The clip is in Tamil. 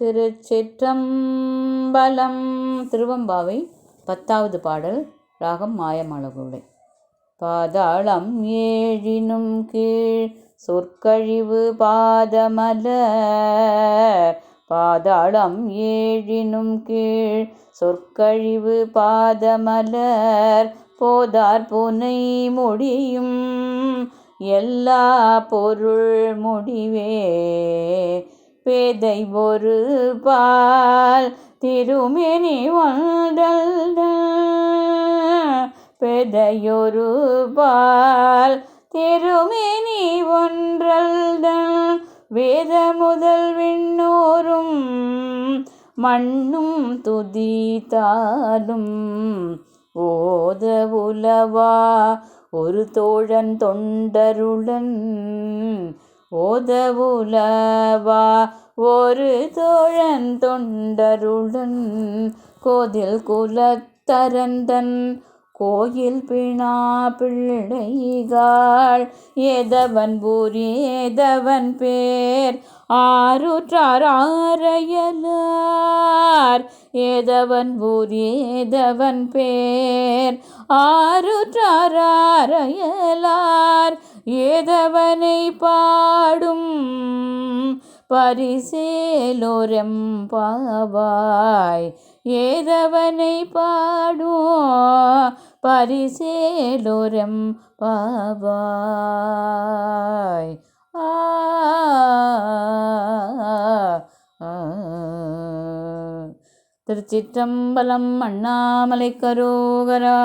திருச்சிற்றம்பலம். திருவம்பாவை 10வது பாடல். ராகம் மாயமாளகுடை. பாதாளம் ஏழினும் கீழ் சொற்கழிவு பாதமலர். பாதாளம் ஏழினும் கீழ் சொற்கழிவு பாதமலர். போதார் புனை முடியும் எல்லா பொருள் முடிவே. பேதை ஒரு பால் திருமேனி ஒன்றல்ல. பேதையொரு பால் திருமேனி ஒன்றல்ல. வேத முதல் விண்ணோரும் மண்ணும் துதித்தாலும் ஓத உலவா ஒரு தோழன் தொண்டருடன். ஓத உலவா ஒரு தோழன் தொண்டருடன். கோதில் குலத்தரந்தன் கோயில் பிணா பிள்ளைகாள். ஏதவன் ஊர் ஏதவன் பேர் ஆருற்றார் ஆரையலார். ஏதவன் ஊர் ஏதவன் பேர் ஆருற்றார் ஆரையலார். ஏதவனை பாடும் பரிசேலோரெம்பாவாய். ஏதவனை பாடும் பரிசேலோரெம்பாவாய். திருச்சிற்றம்பலம். அண்ணாமலைக்கரோகரா.